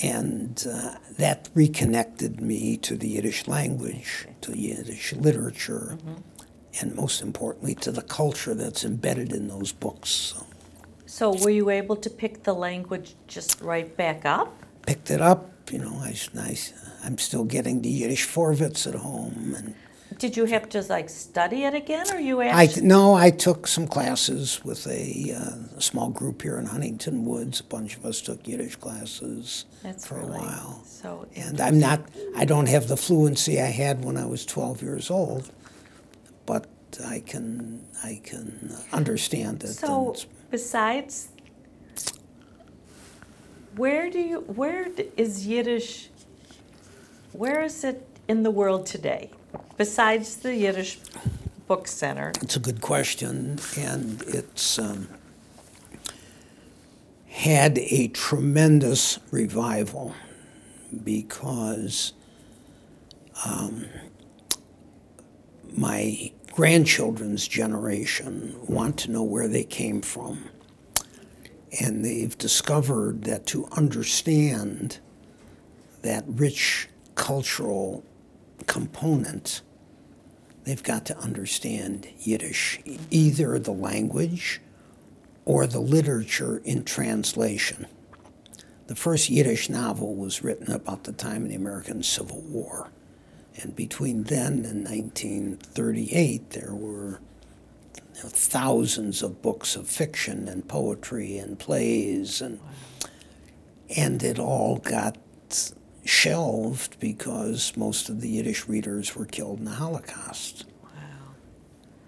And that reconnected me to the Yiddish language, to Yiddish literature, and most importantly, to the culture that's embedded in those books. So were you able to pick the language just right back up? Picked it up, I'm still getting the Yiddish Vorwitz at home. And did you have to study it again, or you actually? No, I took some classes with a small group here in Huntington Woods. A bunch of us took Yiddish classes for a while. So and I don't have the fluency I had when I was 12 years old, but I can understand it. So besides, where is Yiddish? Where is it in the world today? Besides the Yiddish Book Center? It's a good question, and it's had a tremendous revival because my grandchildren's generation want to know where they came from. And they've discovered that to understand that rich cultural component, they've got to understand Yiddish, either the language or the literature in translation. The first Yiddish novel was written about the time of the American Civil War. And between then and 1938, there were thousands of books of fiction and poetry and plays, and it all got shelved because most of the Yiddish readers were killed in the Holocaust. Wow.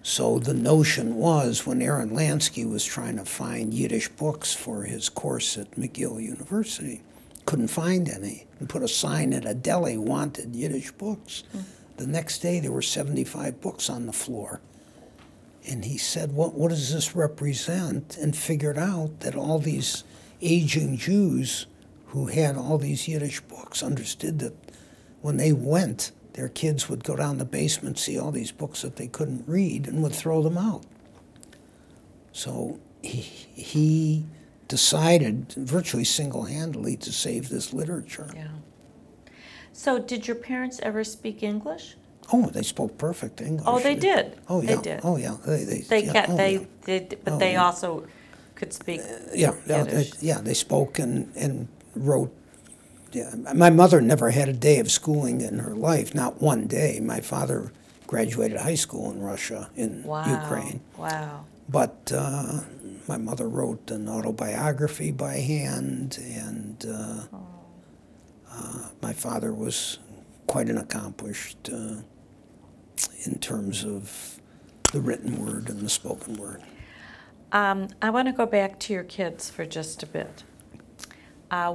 So the notion was, when Aaron Lansky was trying to find Yiddish books for his course at McGill University, couldn't find any, and put a sign at a deli, wanted Yiddish books. The next day there were 75 books on the floor. And he said, what does this represent? And figured out that all these aging Jews who had all these Yiddish books understood that when they went, their kids would go down the basement, see all these books that they couldn't read, and would throw them out. So he decided, virtually single-handedly, to save this literature. Yeah. So did your parents ever speak English? Oh, they spoke perfect English. Oh, they did. Oh, yeah. They did. Oh, yeah. They also could speak. They spoke and wrote. Yeah. My mother never had a day of schooling in her life, not one day. My father graduated high school in Russia, in Ukraine. Wow. But my mother wrote an autobiography by hand, and my father was quite an accomplished in terms of the written word and the spoken word. I want to go back to your kids for just a bit.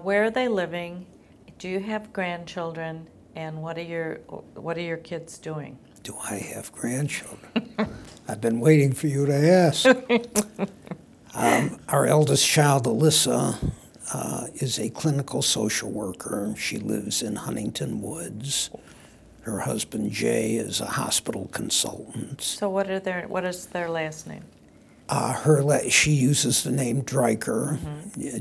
Where are they living? Do you have grandchildren? And what are your kids doing? Do I have grandchildren? I've been waiting for you to ask. Our eldest child, Alyssa, is a clinical social worker. She lives in Huntington Woods. Her husband, Jay, is a hospital consultant. So what is their last name? She uses the name Driker.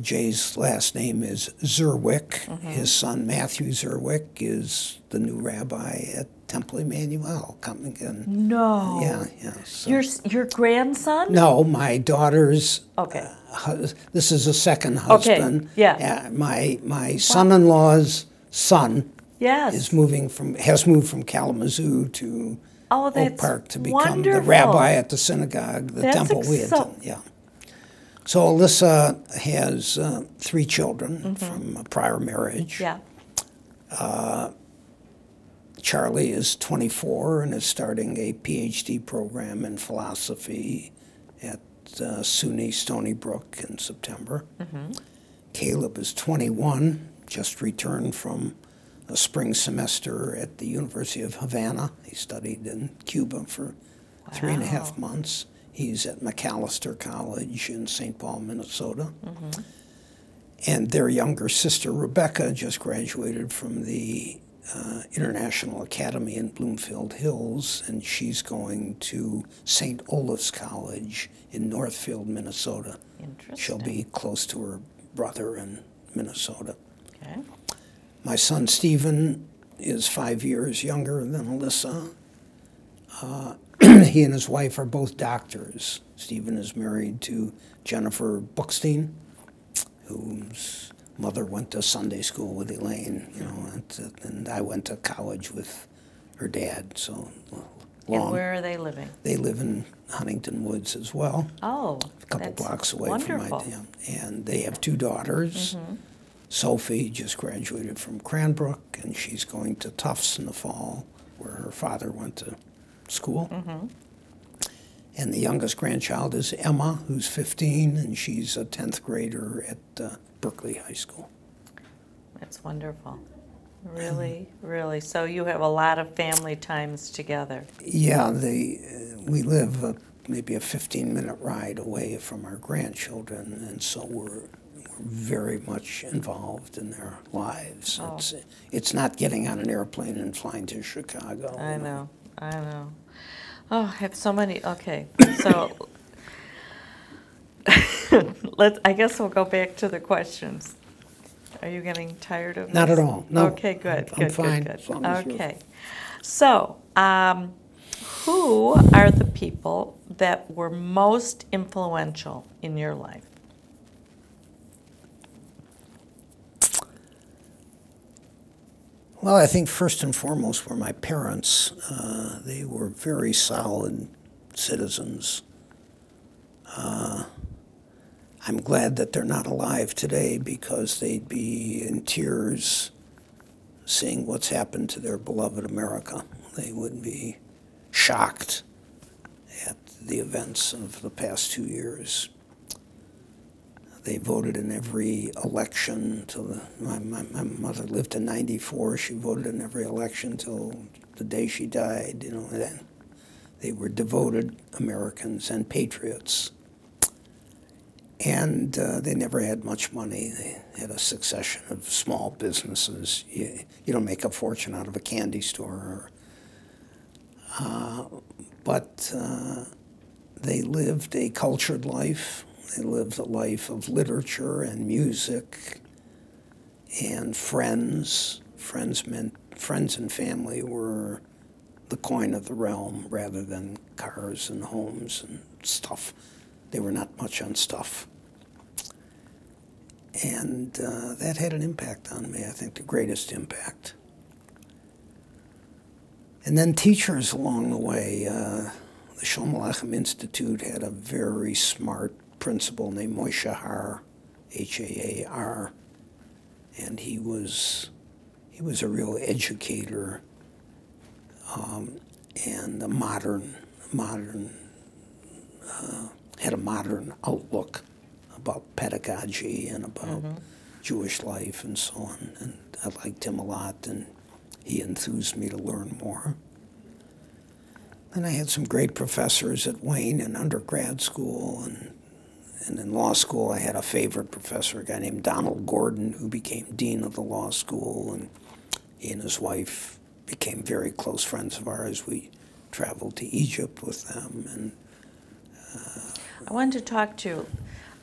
Jay's last name is Zerwick. His son, Matthew Zerwick, is the new rabbi at Temple Emmanuel. Coming in. No. Yeah. So. Your grandson? No, my daughter's. Okay. This is a second husband. Okay. Yeah. My son-in-law's son. Yes. Has moved from Kalamazoo to Oak Park to become wonderful. The rabbi at the synagogue, the temple we attend. Yeah. So Alyssa has 3 children from a prior marriage. Yeah. Charlie is 24 and is starting a PhD program in philosophy at SUNY Stony Brook in September. Caleb is 21, just returned from a spring semester at the University of Havana. He studied in Cuba for 3.5 months. He's at McAllister College in St. Paul, Minnesota. And their younger sister, Rebecca, just graduated from the International Academy in Bloomfield Hills, and she's going to St. Olaf's College in Northfield, Minnesota. Interesting. She'll be close to her brother in Minnesota. Okay. My son Stephen is 5 years younger than Alyssa. He and his wife are both doctors. Stephen is married to Jennifer Bookstein, whose mother went to Sunday school with Elaine, you know, and I went to college with her dad. So long. And where are they living? They live in Huntington Woods as well. Oh, a couple blocks away wonderful. from my dad. And they have 2 daughters. Sophie just graduated from Cranbrook, and she's going to Tufts in the fall, where her father went to school. And the youngest grandchild is Emma, who's 15, and she's a 10th grader at Berkeley High School. That's wonderful. Really, really. So you have a lot of family times together. Yeah, we live maybe a 15-minute ride away from our grandchildren, and so we're very much involved in their lives. Oh. It's not getting on an airplane and flying to Chicago. I know. Oh, I have so many. Okay, so I guess we'll go back to the questions. Are you getting tired of this? Not at all. No. Okay, good. I'm fine. Good. As long as Okay. So, who are the people that were most influential in your life? Well, I think first and foremost were my parents. They were very solid citizens. I'm glad that they're not alive today, because they'd be in tears seeing what's happened to their beloved America. They would be shocked at the events of the past 2 years. They voted in every election till my mother lived to 94. She voted in every election till the day she died. You know, and they were devoted Americans and patriots. And they never had much money. They had a succession of small businesses. You don't make a fortune out of a candy store. But they lived a cultured life. They lived a life of literature and music and friends. Friends and family were the coin of the realm, rather than cars and homes and stuff. They were not much on stuff. And that had an impact on me, I think the greatest impact. And then teachers along the way. The Sholem Aleichem Institute had a very smart principal named Moshe Har, H-A-A-R, and he was a real educator and a modern had a modern outlook about pedagogy and about Jewish life and so on. And I liked him a lot, and he enthused me to learn more. And I had some great professors at Wayne in undergrad school, and in law school I had a favorite professor, a guy named Donald Gordon, who became dean of the law school, and he and his wife became very close friends of ours. We traveled to Egypt with them. And I wanted to talk to you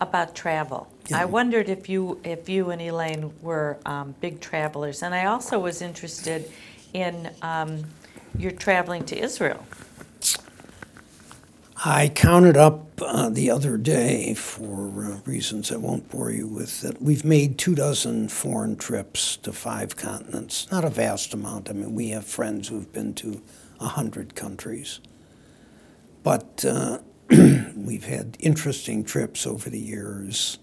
about travel. Yeah. I wondered if you and Elaine were big travelers, and I also was interested in your traveling to Israel. I counted up the other day, for reasons I won't bore you with, that we've made 24 foreign trips to 5 continents. Not a vast amount. I mean, we have friends who've been to 100 countries. But we've had interesting trips over the years.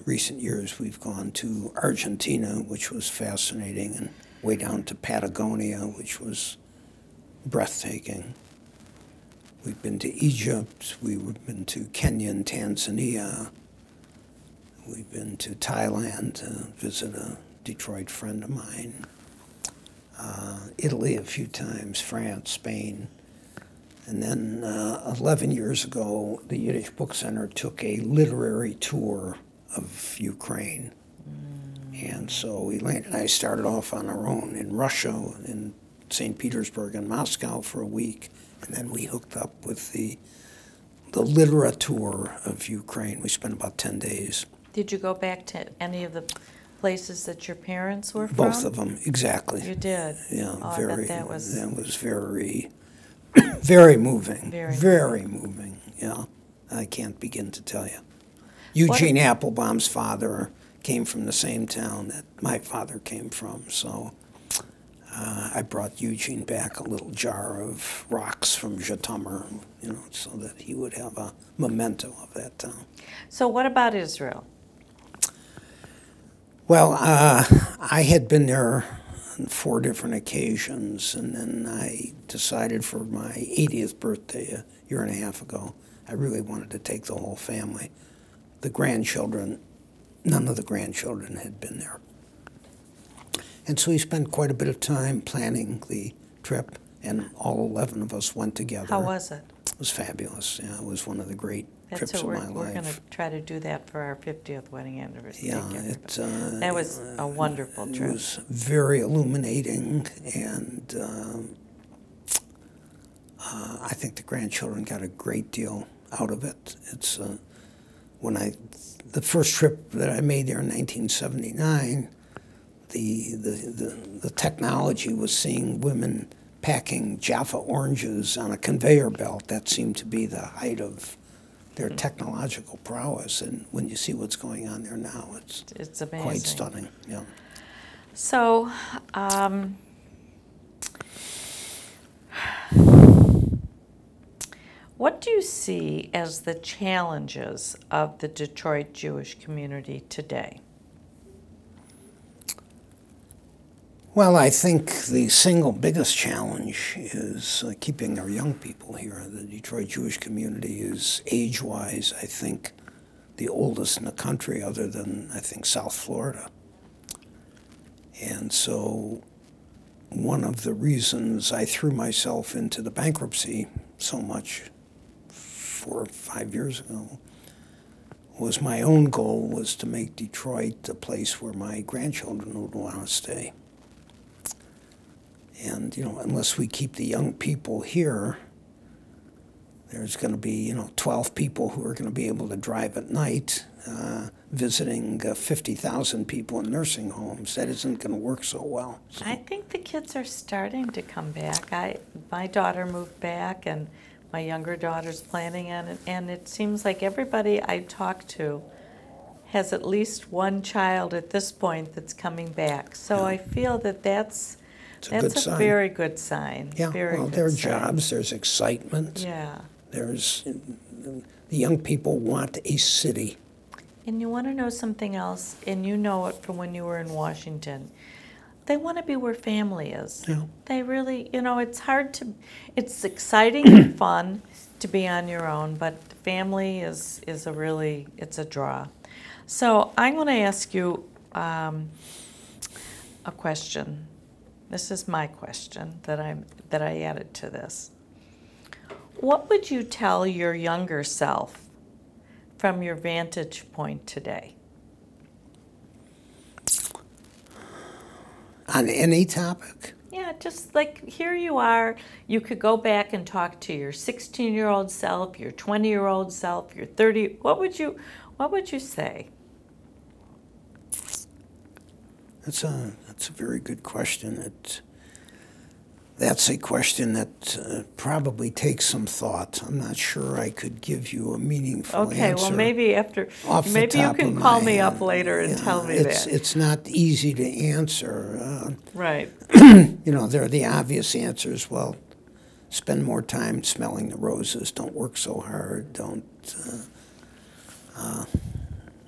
Recent years, we've gone to Argentina, which was fascinating, and way down to Patagonia, which was breathtaking. We've been to Egypt, we've been to Kenya and Tanzania, we've been to Thailand to visit a Detroit friend of mine, Italy a few times, France, Spain. And then 11 years ago, the Yiddish Book Center took a literary tour of Ukraine. And so Elaine and I started off on our own in Russia, in St. Petersburg and Moscow for a week. And then we hooked up with the literature of Ukraine. We spent about 10 days. Did you go back to any of the places that your parents were from? Both of them, exactly. You did? Yeah, oh, very. I bet that was very, very moving. Very moving. Yeah, I can't begin to tell you. Eugene Applebaum's father came from the same town that my father came from, so I brought Eugene back a little jar of rocks from Zhytomyr, you know, so that he would have a memento of that town. So what about Israel? Well, I had been there on 4 different occasions, and then I decided for my 80th birthday a year and a half ago, I really wanted to take the whole family. The grandchildren, none of the grandchildren had been there. And so we spent quite a bit of time planning the trip, and all 11 of us went together. How was it? It was fabulous. Yeah, it was one of the great trips of my life. We're going to try to do that for our 50th wedding anniversary. Yeah, that was a wonderful trip. It was very illuminating, and I think the grandchildren got a great deal out of it. It's the first trip that I made there in 1979. The technology was seeing women packing Jaffa oranges on a conveyor belt. That seemed to be the height of their technological prowess. And when you see what's going on there now, it's amazing. Quite stunning. Yeah. So, what do you see as the challenges of the Detroit Jewish community today? Well, I think the single biggest challenge is keeping our young people here. The Detroit Jewish community is, age-wise, I think, the oldest in the country, other than, I think, South Florida. And so one of the reasons I threw myself into the bankruptcy so much 4 or 5 years ago was my own goal was to make Detroit a place where my grandchildren would want to stay. And, you know, unless we keep the young people here, there's going to be, 12 people who are going to be able to drive at night, visiting 50,000 people in nursing homes. That isn't going to work so well. So. I think the kids are starting to come back. My daughter moved back, and my younger daughter's planning on it, and it seems like everybody I talk to has at least one child at this point that's coming back. So yeah. I feel that that's a very good sign. Yeah, well, there are jobs, there's excitement. Yeah. The young people want a city. And you want to know something else, and you know it from when you were in Washington. They want to be where family is. Yeah. They really, it's exciting and fun to be on your own, but family is it's a draw. So I'm going to ask you a question. This is my question that I added to this. What would you tell your younger self from your vantage point today? On any topic? Yeah, just like here you are. You could go back and talk to your 16-year-old self, your 20-year-old self, your 30. What would you say? That's a very good question. That's a question that probably takes some thought. I'm not sure I could give you a meaningful answer. Okay, well maybe you can call me up later and tell me that. It's not easy to answer. Right. There are the obvious answers. Well, spend more time smelling the roses. Don't work so hard. Don't.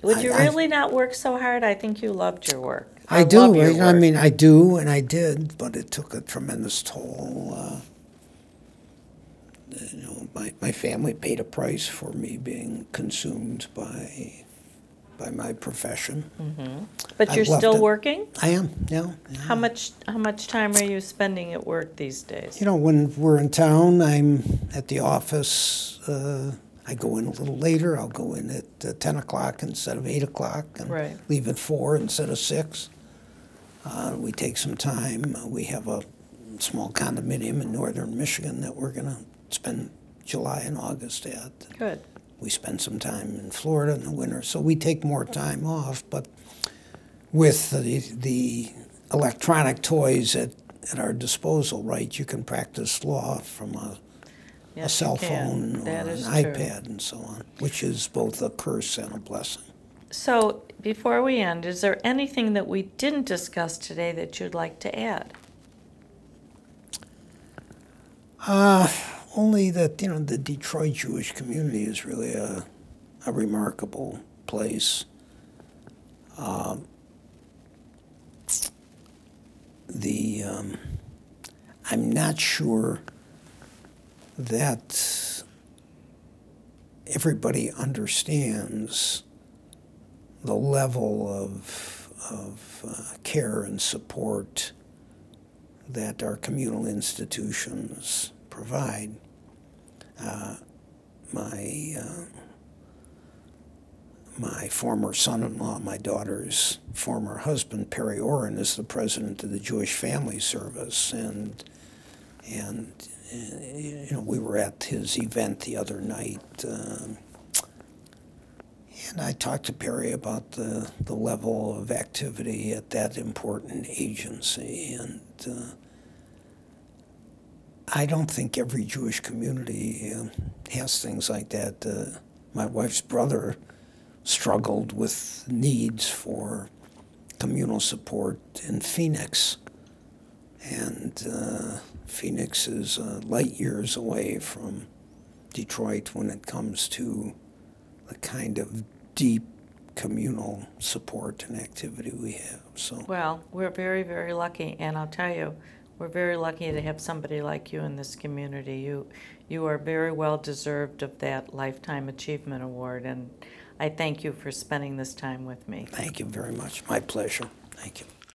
Would you really not work so hard? I think you loved your work. I love do. your I work. mean, I do, and I did, but it took a tremendous toll. You know, my family paid a price for me being consumed by my profession. But I you're loved still it. working? I am, yeah. How much time are you spending at work these days? You know, when we're in town, I'm at the office. I go in a little later. I'll go in at 10 o'clock instead of 8 o'clock and Right. leave at 4 instead of 6. We take some time. We have a small condominium in northern Michigan that we're going to spend July and August at. Good. We spend some time in Florida in the winter, so we take more time off. But with the electronic toys at our disposal, right, you can practice law from a Yes, cell you can. phone or That an is true. iPad and so on, which is both a curse and a blessing. So, before we end, is there anything that we didn't discuss today that you'd like to add? Only that, you know, the Detroit Jewish community is really a remarkable place. I'm not sure that everybody understands the level of care and support that our communal institutions provide. My former son-in-law, my daughter's former husband, Perry Oren, is the president of the Jewish Family Service, and you know, we were at his event the other night, and I talked to Perry about the level of activity at that important agency, and I don't think every Jewish community has things like that. My wife's brother struggled with needs for communal support in Phoenix, and Phoenix is light years away from Detroit when it comes to the kind of deep communal support and activity we have. So, Well, we're very, very lucky, and I'll tell you, we're very lucky to have somebody like you in this community. You are very well deserved of that Lifetime Achievement Award, and I thank you for spending this time with me. thank you very much. My pleasure. Thank you.